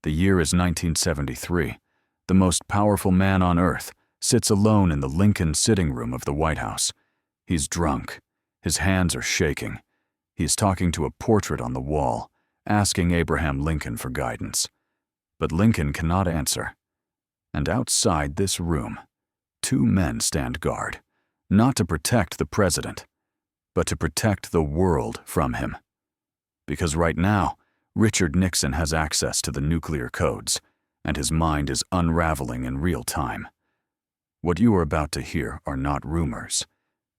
The year is 1973. The most powerful man on earth sits alone in the Lincoln sitting room of the White House. He's drunk. His hands are shaking. He is talking to a portrait on the wall, asking Abraham Lincoln for guidance. But Lincoln cannot answer. And outside this room, two men stand guard, not to protect the president, but to protect the world from him. Because right now, Richard Nixon has access to the nuclear codes, and his mind is unraveling in real time. What you are about to hear are not rumors.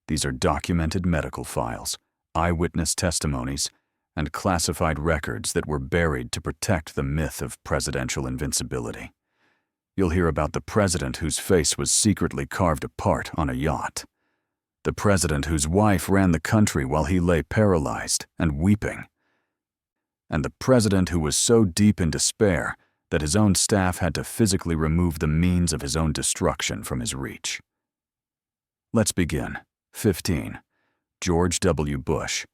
These are documented medical files, eyewitness testimonies, and classified records that were buried to protect the myth of presidential invincibility. You'll hear about the president whose face was secretly carved apart on a yacht. The president whose wife ran the country while he lay paralyzed and weeping. And the president who was so deep in despair that his own staff had to physically remove the means of his own destruction from his reach. Let's begin. 15. George W. Bush.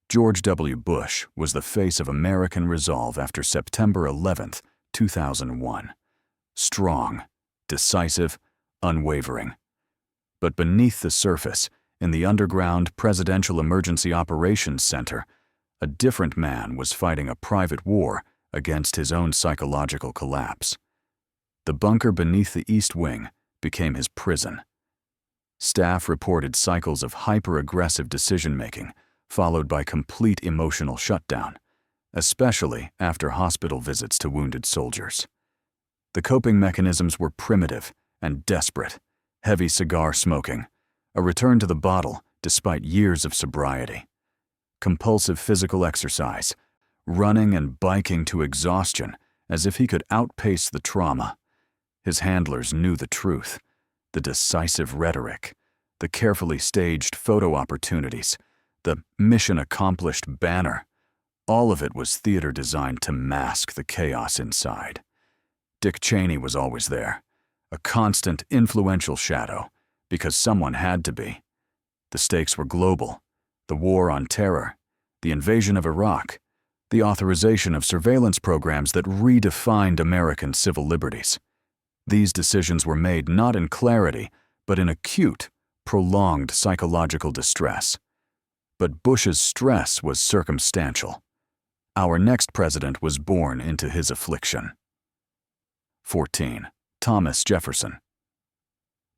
George W. Bush was the face of American resolve after September 11, 2001. Strong, decisive, unwavering. But beneath the surface, in the underground Presidential Emergency Operations Center, a different man was fighting a private war against his own psychological collapse. The bunker beneath the East Wing became his prison. Staff reported cycles of hyper-aggressive decision-making, followed by complete emotional shutdown, especially after hospital visits to wounded soldiers. The coping mechanisms were primitive and desperate: heavy cigar smoking, a return to the bottle despite years of sobriety, compulsive physical exercise, running and biking to exhaustion as if he could outpace the trauma. His handlers knew the truth, the decisive rhetoric, the carefully staged photo opportunities, the mission accomplished banner. All of it was theater designed to mask the chaos inside. Dick Cheney was always there, a constant, influential shadow, because someone had to be. The stakes were global: the war on terror, the invasion of Iraq, the authorization of surveillance programs that redefined American civil liberties. These decisions were made not in clarity, but in acute, prolonged psychological distress. But Bush's stress was circumstantial. Our next president was born into his affliction. 14. Thomas Jefferson.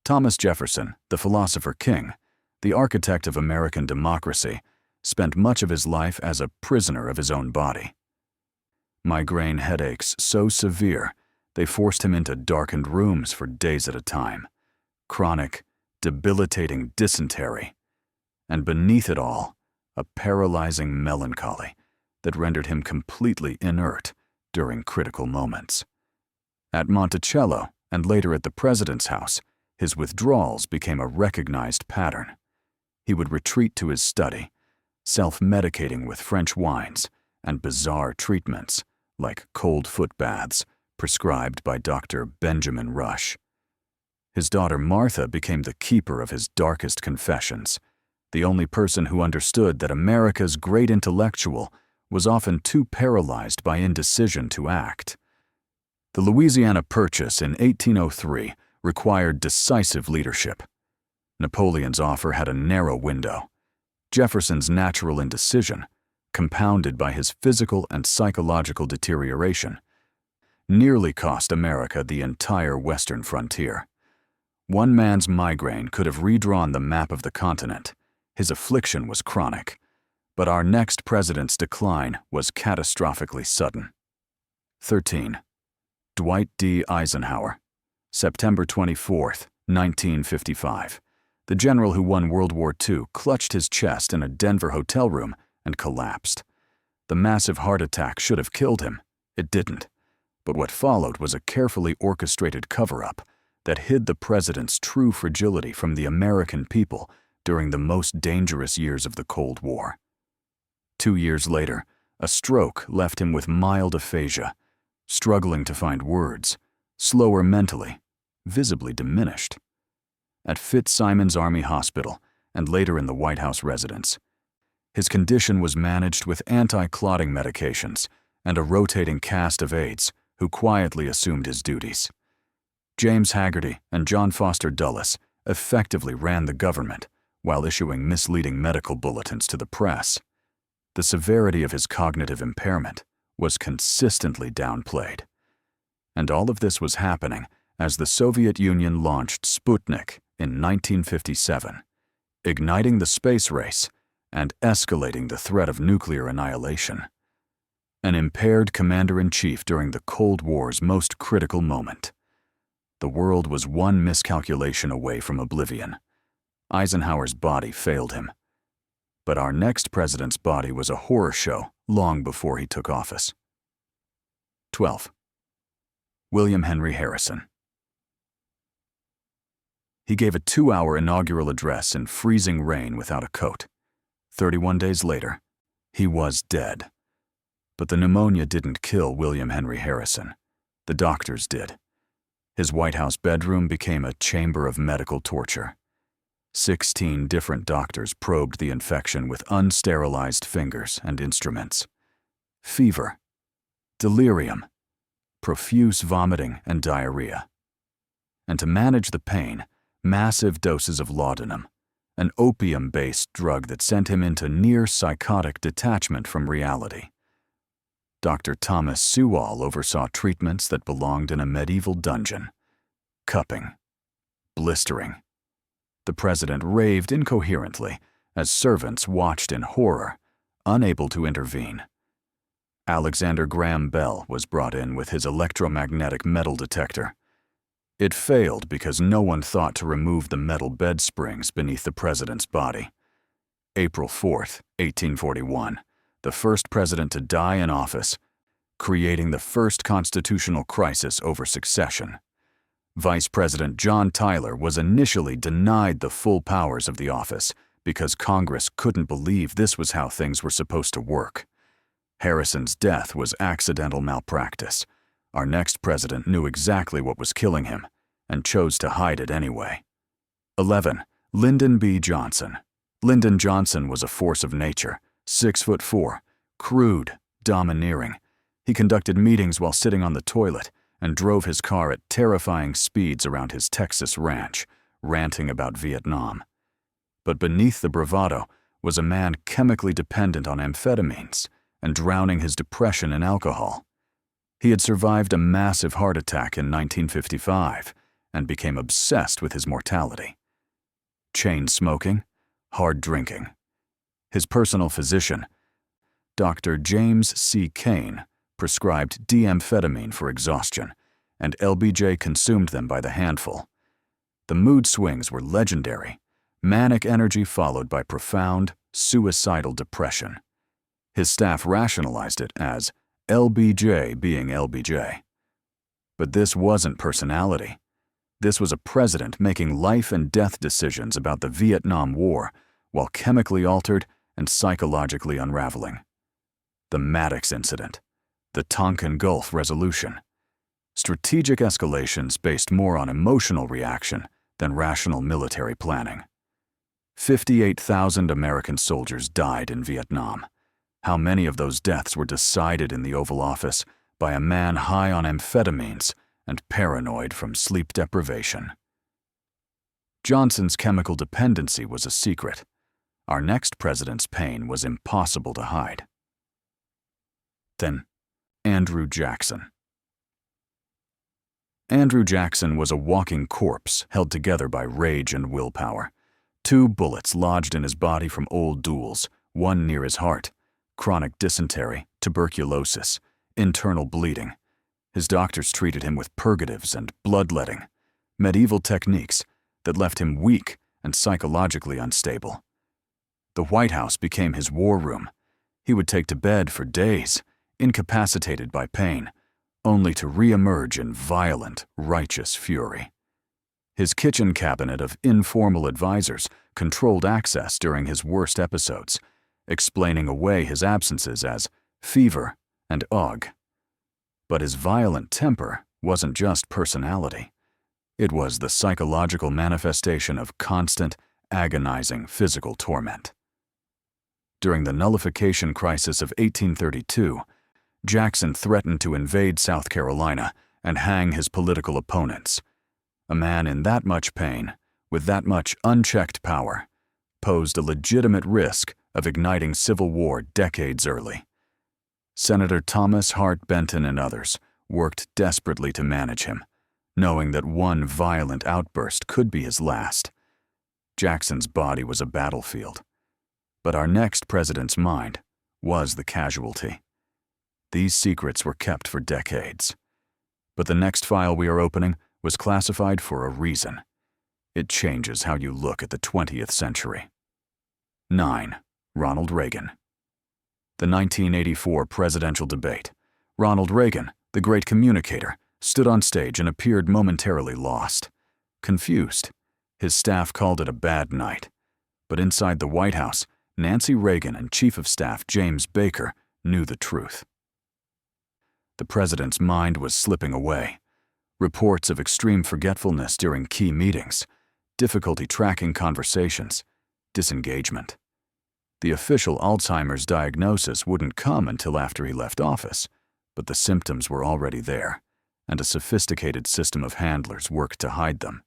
Thomas Jefferson, the philosopher king, the architect of American democracy, spent much of his life as a prisoner of his own body. Migraine headaches so severe, they forced him into darkened rooms for days at a time. Chronic, debilitating dysentery. And beneath it all, a paralyzing melancholy that rendered him completely inert during critical moments. At Monticello, and later at the president's house, his withdrawals became a recognized pattern. He would retreat to his study, self-medicating with French wines and bizarre treatments like cold foot baths prescribed by Dr. Benjamin Rush. His daughter Martha became the keeper of his darkest confessions, the only person who understood that America's great intellectual was often too paralyzed by indecision to act. The Louisiana Purchase in 1803 required decisive leadership. Napoleon's offer had a narrow window. Jefferson's natural indecision, compounded by his physical and psychological deterioration, nearly cost America the entire western frontier. One man's migraine could have redrawn the map of the continent. His affliction was chronic, but our next president's decline was catastrophically sudden. 13. Dwight D. Eisenhower. September 24, 1955. The general who won World War II clutched his chest in a Denver hotel room and collapsed. The massive heart attack should have killed him. It didn't. But what followed was a carefully orchestrated cover-up that hid the president's true fragility from the American people during the most dangerous years of the Cold War. 2 years later, a stroke left him with mild aphasia, struggling to find words, slower mentally, visibly diminished. At Fitzsimons Army Hospital and later in the White House residence, his condition was managed with anti-clotting medications and a rotating cast of aides who quietly assumed his duties. James Haggerty and John Foster Dulles effectively ran the government while issuing misleading medical bulletins to the press. The severity of his cognitive impairment was consistently downplayed. And all of this was happening as the Soviet Union launched Sputnik in 1957, igniting the space race and escalating the threat of nuclear annihilation. An impaired commander-in-chief during the Cold War's most critical moment. The world was one miscalculation away from oblivion. Eisenhower's body failed him. But our next president's body was a horror show long before he took office. 12. William Henry Harrison. He gave a 2-hour inaugural address in freezing rain without a coat. 31 days later, he was dead. But the pneumonia didn't kill William Henry Harrison. The doctors did. His White House bedroom became a chamber of medical torture. 16 different doctors probed the infection with unsterilized fingers and instruments. Fever, delirium, profuse vomiting and diarrhea. And to manage the pain, massive doses of laudanum, an opium-based drug that sent him into near-psychotic detachment from reality. Dr. Thomas Sewall oversaw treatments that belonged in a medieval dungeon. Cupping, blistering. The president raved incoherently as servants watched in horror, unable to intervene. Alexander Graham Bell was brought in with his electromagnetic metal detector. It failed because no one thought to remove the metal bed springs beneath the president's body. April 4, 1841, the first president to die in office, creating the first constitutional crisis over succession. Vice President John Tyler was initially denied the full powers of the office because Congress couldn't believe this was how things were supposed to work. Harrison's death was accidental malpractice. Our next president knew exactly what was killing him and chose to hide it anyway. 11. Lyndon B. Johnson. Lyndon Johnson was a force of nature, 6'4", crude, domineering. He conducted meetings while sitting on the toilet and drove his car at terrifying speeds around his Texas ranch, ranting about Vietnam. But beneath the bravado was a man chemically dependent on amphetamines and drowning his depression in alcohol. He had survived a massive heart attack in 1955 and became obsessed with his mortality. Chain smoking, hard drinking. His personal physician, Dr. James C. Kane, prescribed D-amphetamine for exhaustion, and LBJ consumed them by the handful. The mood swings were legendary, manic energy followed by profound, suicidal depression. His staff rationalized it as LBJ being LBJ. But this wasn't personality. This was a president making life and death decisions about the Vietnam War while chemically altered and psychologically unraveling. The Maddox incident. The Tonkin Gulf resolution. Strategic escalations based more on emotional reaction than rational military planning. 58,000 American soldiers died in Vietnam. How many of those deaths were decided in the Oval Office by a man high on amphetamines and paranoid from sleep deprivation? Johnson's chemical dependency was a secret. Our next president's pain was impossible to hide. Then, Andrew Jackson. Andrew Jackson was a walking corpse held together by rage and willpower. 2 bullets lodged in his body from old duels, one near his heart, chronic dysentery, tuberculosis, internal bleeding. His doctors treated him with purgatives and bloodletting, medieval techniques that left him weak and psychologically unstable. The White House became his war room. He would take to bed for days, incapacitated by pain, only to re-emerge in violent, righteous fury. His kitchen cabinet of informal advisors controlled access during his worst episodes, explaining away his absences as fever and ague. But his violent temper wasn't just personality. It was the psychological manifestation of constant, agonizing physical torment. During the nullification crisis of 1832, Jackson threatened to invade South Carolina and hang his political opponents. A man in that much pain, with that much unchecked power, posed a legitimate risk of igniting civil war decades early. Senator Thomas Hart Benton and others worked desperately to manage him, knowing that one violent outburst could be his last. Jackson's body was a battlefield, but our next president's mind was the casualty. These secrets were kept for decades. But the next file we are opening was classified for a reason. It changes how you look at the 20th century. 9. Ronald Reagan. The 1984 presidential debate. Ronald Reagan, the great communicator, stood on stage and appeared momentarily lost. Confused. His staff called it a bad night. But inside the White House, Nancy Reagan and Chief of Staff James Baker knew the truth. The president's mind was slipping away. Reports of extreme forgetfulness during key meetings, difficulty tracking conversations, disengagement. The official Alzheimer's diagnosis wouldn't come until after he left office, but the symptoms were already there, and a sophisticated system of handlers worked to hide them.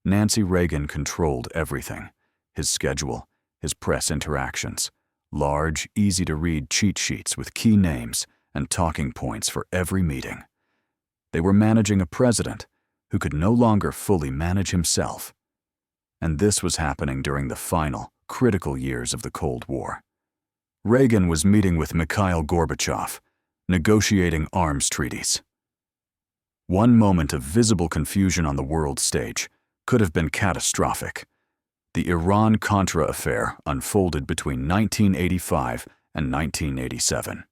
Nancy Reagan controlled everything: his schedule, his press interactions, large, easy-to-read cheat sheets with key names and talking points for every meeting. They were managing a president who could no longer fully manage himself. And this was happening during the final, critical years of the Cold War. Reagan was meeting with Mikhail Gorbachev, negotiating arms treaties. One moment of visible confusion on the world stage could have been catastrophic. The Iran-Contra affair unfolded between 1985 and 1987.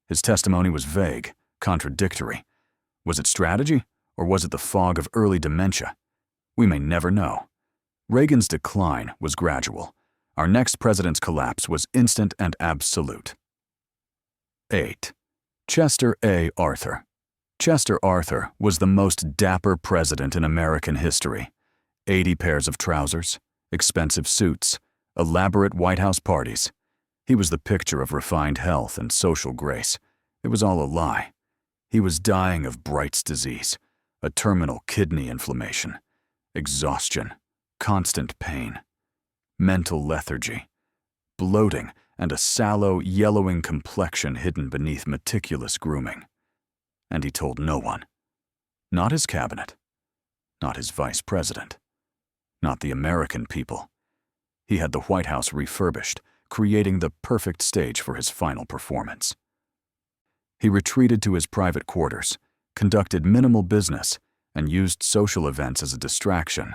His testimony was vague, contradictory. Was it strategy, or was it the fog of early dementia? We may never know. Reagan's decline was gradual. Our next president's collapse was instant and absolute. 8. Chester A. Arthur. Chester Arthur was the most dapper president in American history. 80 pairs of trousers, expensive suits, elaborate White House parties. He was the picture of refined health and social grace. It was all a lie. He was dying of Bright's disease, a terminal kidney inflammation, exhaustion, constant pain, mental lethargy, bloating, and a sallow, yellowing complexion hidden beneath meticulous grooming. And he told no one. Not his cabinet. Not his vice president. Not the American people. He had the White House refurbished, creating the perfect stage for his final performance. He retreated to his private quarters, conducted minimal business, and used social events as a distraction.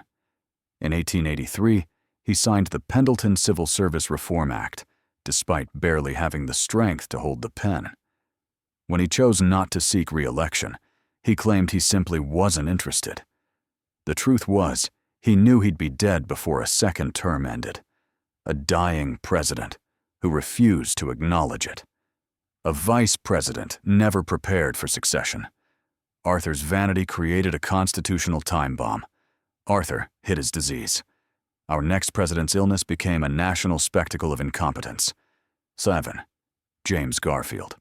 In 1883, he signed the Pendleton Civil Service Reform Act, despite barely having the strength to hold the pen. When he chose not to seek re-election, he claimed he simply wasn't interested. The truth was, he knew he'd be dead before a second term ended. A dying president who refused to acknowledge it. A vice president never prepared for succession. Arthur's vanity created a constitutional time bomb. Arthur hid his disease. Our next president's illness became a national spectacle of incompetence. 7. James Garfield.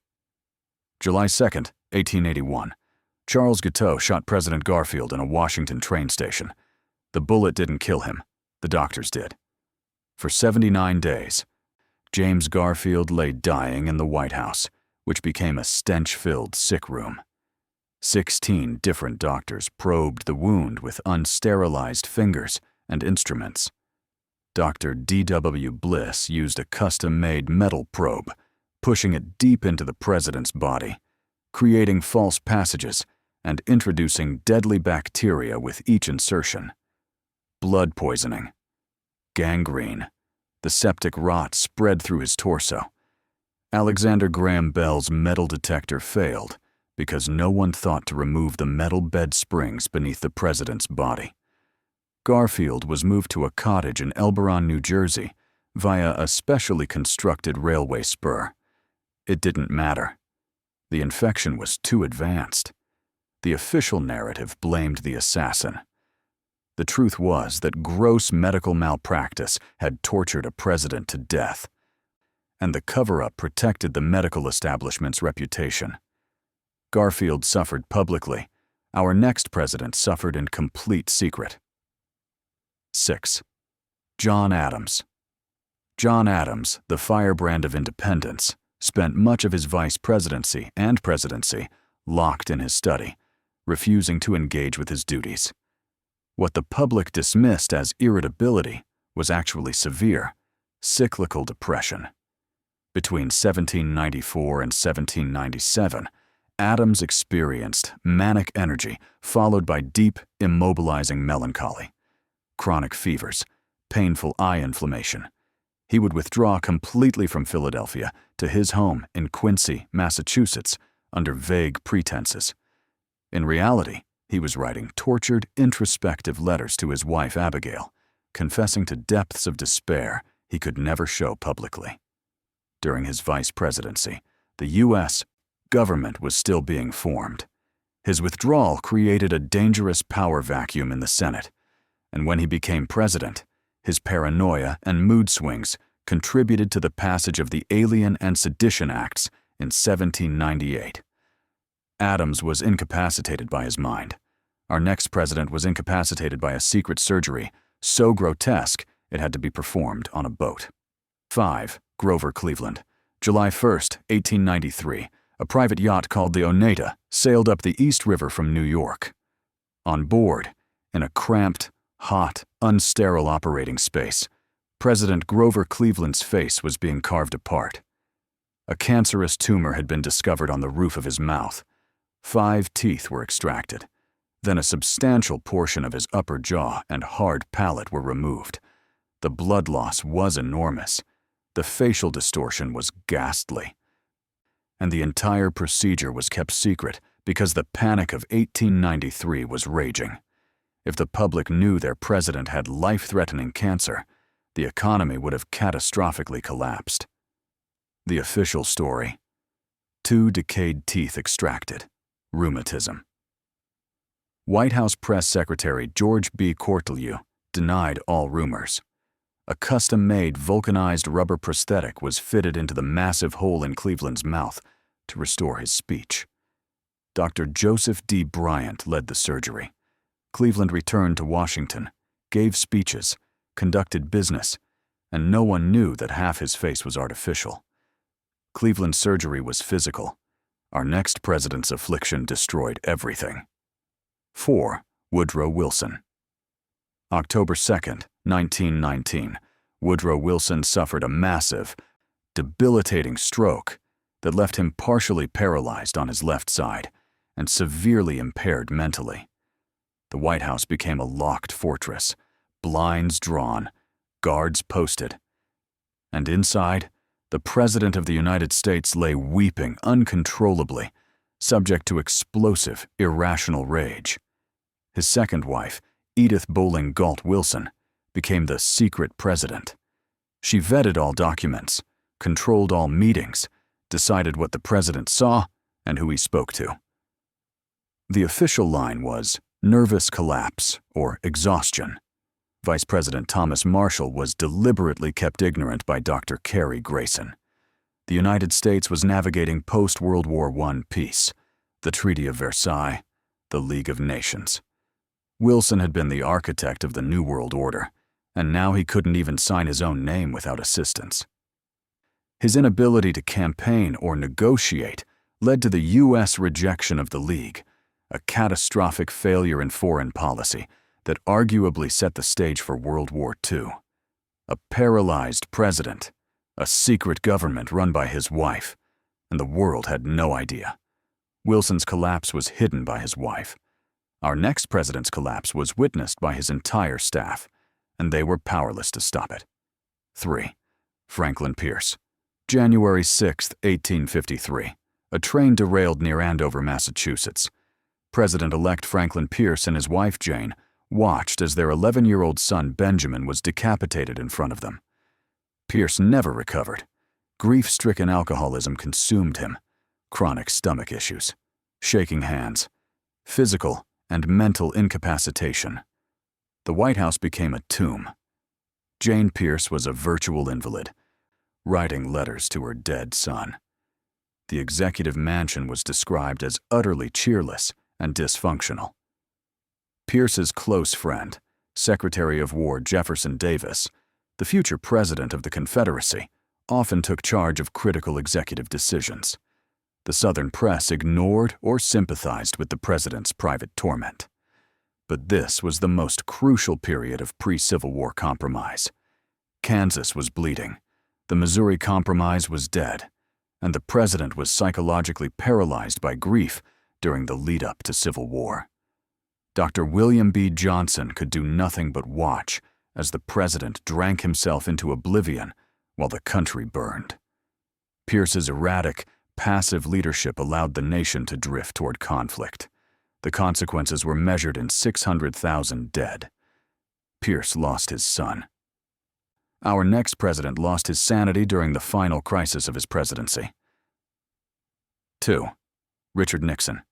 July 2, 1881. Charles Guiteau shot President Garfield in a Washington train station. The bullet didn't kill him. The doctors did. For 79 days, James Garfield lay dying in the White House, which became a stench-filled sick room. 16 different doctors probed the wound with unsterilized fingers and instruments. Dr. D.W. Bliss used a custom-made metal probe, pushing it deep into the president's body, creating false passages and introducing deadly bacteria with each insertion. Blood poisoning, gangrene, the septic rot spread through his torso. Alexander Graham Bell's metal detector failed because no one thought to remove the metal bed springs beneath the president's body. Garfield was moved to a cottage in Elberon, New Jersey, via a specially constructed railway spur. It didn't matter. The infection was too advanced. The official narrative blamed the assassin. The truth was that gross medical malpractice had tortured a president to death. and the cover-up protected the medical establishment's reputation. Garfield suffered publicly. Our next president suffered in complete secret. 6. John Adams. John Adams, the firebrand of independence, spent much of his vice presidency and presidency locked in his study, refusing to engage with his duties. What the public dismissed as irritability was actually severe, cyclical depression. Between 1794 and 1797, Adams experienced manic energy followed by deep, immobilizing melancholy, chronic fevers, painful eye inflammation. He would withdraw completely from Philadelphia to his home in Quincy, Massachusetts, under vague pretenses. In reality, he was writing tortured, introspective letters to his wife Abigail, confessing to depths of despair he could never show publicly. During his vice presidency, the U.S. government was still being formed. His withdrawal created a dangerous power vacuum in the Senate, and when he became president, his paranoia and mood swings contributed to the passage of the Alien and Sedition Acts in 1798. Adams was incapacitated by his mind. Our next president was incapacitated by a secret surgery so grotesque it had to be performed on a boat. 5. Grover Cleveland. July 1, 1893, a private yacht called the Oneida sailed up the East River from New York. On board, in a cramped, hot, unsterile operating space, President Grover Cleveland's face was being carved apart. A cancerous tumor had been discovered on the roof of his mouth. 5 teeth were extracted. Then a substantial portion of his upper jaw and hard palate were removed. The blood loss was enormous. The facial distortion was ghastly. And the entire procedure was kept secret because the panic of 1893 was raging. If the public knew their president had life-threatening cancer, the economy would have catastrophically collapsed. The official story: 2 decayed teeth extracted. Rheumatism. White House Press Secretary George B. Cortelyou denied all rumors. A custom-made vulcanized rubber prosthetic was fitted into the massive hole in Cleveland's mouth to restore his speech. Dr. Joseph D. Bryant led the surgery. Cleveland returned to Washington, gave speeches, conducted business, and no one knew that half his face was artificial. Cleveland's surgery was physical. Our next president's affliction destroyed everything. 4. Woodrow Wilson. October 2, 1919, Woodrow Wilson suffered a massive, debilitating stroke that left him partially paralyzed on his left side and severely impaired mentally. The White House became a locked fortress, blinds drawn, guards posted. And inside, the President of the United States lay weeping uncontrollably, subject to explosive, irrational rage. His second wife, Edith Bowling Galt Wilson, became the secret president. She vetted all documents, controlled all meetings, decided what the president saw and who he spoke to. The official line was nervous collapse or exhaustion. Vice President Thomas Marshall was deliberately kept ignorant by Dr. Cary Grayson. The United States was navigating post-World War I peace, the Treaty of Versailles, the League of Nations. Wilson had been the architect of the New World Order, and now he couldn't even sign his own name without assistance. His inability to campaign or negotiate led to the U.S. rejection of the League, a catastrophic failure in foreign policy that arguably set the stage for World War II. A paralyzed president, a secret government run by his wife, and the world had no idea. Wilson's collapse was hidden by his wife. Our next president's collapse was witnessed by his entire staff, and they were powerless to stop it. 3. Franklin Pierce. January 6, 1853. A train derailed near Andover, Massachusetts. President-elect Franklin Pierce and his wife Jane watched as their 11-year-old son Benjamin was decapitated in front of them. Pierce never recovered. Grief-stricken alcoholism consumed him, chronic stomach issues, shaking hands, physical and mental incapacitation. The White House became a tomb. Jane Pierce was a virtual invalid. writing letters to her dead son. The executive mansion was described as utterly cheerless and dysfunctional. Pierce's close friend, Secretary of War Jefferson Davis, the future president of the Confederacy, often took charge of critical executive decisions. The Southern press ignored or sympathized with the president's private torment. But this was the most crucial period of pre-Civil War compromise. Kansas was bleeding, the Missouri Compromise was dead, and the president was psychologically paralyzed by grief during the lead-up to Civil War. Dr. William B. Johnson could do nothing but watch as the president drank himself into oblivion while the country burned. Pierce's erratic, passive leadership allowed the nation to drift toward conflict. The consequences were measured in 600,000 dead. Pierce lost his son. Our next president lost his sanity during the final crisis of his presidency. 2. Richard Nixon.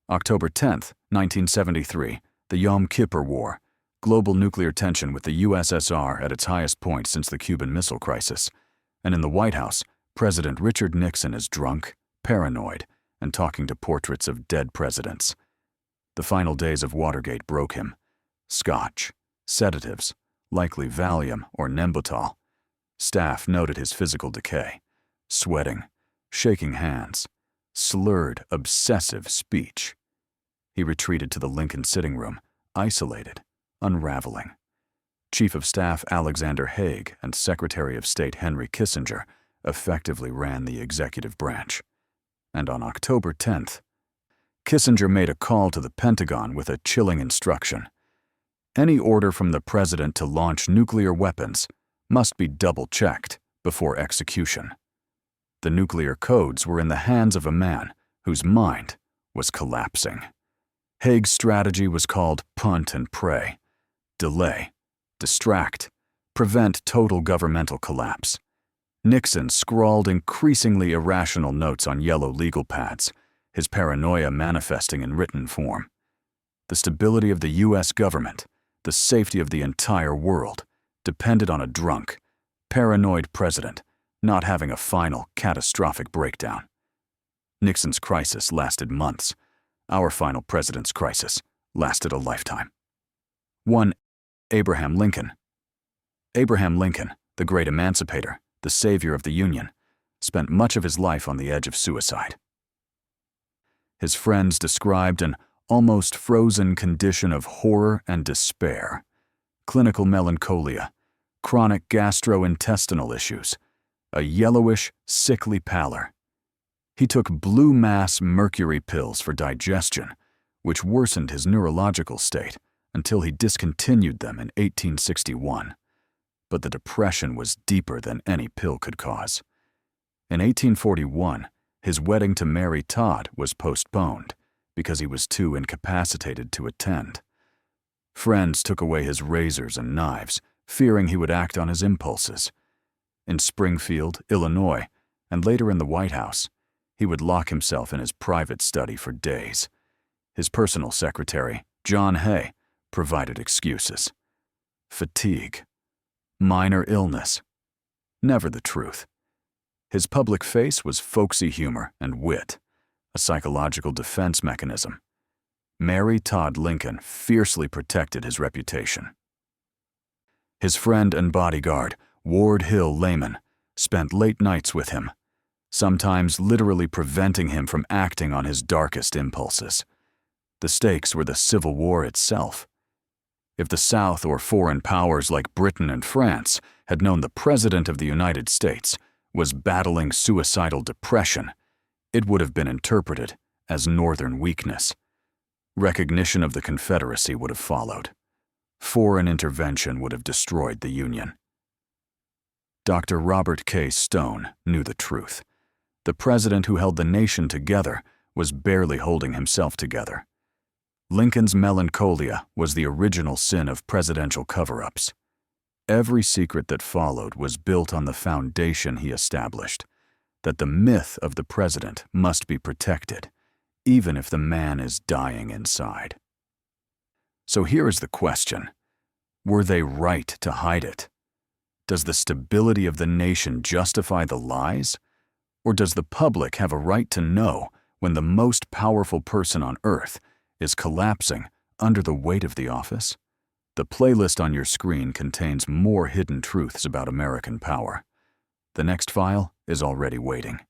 October 10, 1973, the Yom Kippur War, global nuclear tension with the USSR at its highest point since the Cuban Missile Crisis, and in the White House, President Richard Nixon is drunk, paranoid, and talking to portraits of dead presidents. The final days of Watergate broke him. Scotch, sedatives, likely Valium or Nembutal. Staff noted his physical decay, sweating, shaking hands, slurred, obsessive speech. He retreated to the Lincoln sitting room, isolated, unraveling. Chief of Staff Alexander Haig and Secretary of State Henry Kissinger effectively ran the executive branch. And on October 10th, Kissinger made a call to the Pentagon with a chilling instruction. Any order from the president to launch nuclear weapons must be double-checked before execution. The nuclear codes were in the hands of a man whose mind was collapsing. Haig's strategy was called punt and pray, delay, distract, prevent total governmental collapse. Nixon scrawled increasingly irrational notes on yellow legal pads, his paranoia manifesting in written form. The stability of the U.S. government, the safety of the entire world, depended on a drunk, paranoid president not having a final, catastrophic breakdown. Nixon's crisis lasted months. Our final president's crisis lasted a lifetime. 1. Abraham Lincoln. Abraham Lincoln, the great emancipator, the savior of the Union, spent much of his life on the edge of suicide. His friends described an almost frozen condition of horror and despair, clinical melancholia, chronic gastrointestinal issues, a yellowish, sickly pallor. He took blue mass mercury pills for digestion, which worsened his neurological state until he discontinued them in 1861. But the depression was deeper than any pill could cause. In 1841, his wedding to Mary Todd was postponed because he was too incapacitated to attend. Friends took away his razors and knives, fearing he would act on his impulses. In Springfield, Illinois, and later in the White House, he would lock himself in his private study for days. His personal secretary, John Hay, provided excuses. Fatigue. Minor illness. Never the truth. His public face was folksy humor and wit, a psychological defense mechanism. Mary Todd Lincoln fiercely protected his reputation. His friend and bodyguard, Ward Hill Layman, spent late nights with him, sometimes literally preventing him from acting on his darkest impulses. The stakes were the Civil War itself. If the South or foreign powers like Britain and France had known the President of the United States was battling suicidal depression, it would have been interpreted as Northern weakness. Recognition of the Confederacy would have followed. Foreign intervention would have destroyed the Union. Dr. Robert K. Stone knew the truth. The president who held the nation together was barely holding himself together. Lincoln's melancholia was the original sin of presidential cover-ups. Every secret that followed was built on the foundation he established, that the myth of the president must be protected, even if the man is dying inside. So here is the question: were they right to hide it? Does the stability of the nation justify the lies? Or does the public have a right to know when the most powerful person on earth is collapsing under the weight of the office? The playlist on your screen contains more hidden truths about American power. The next file is already waiting.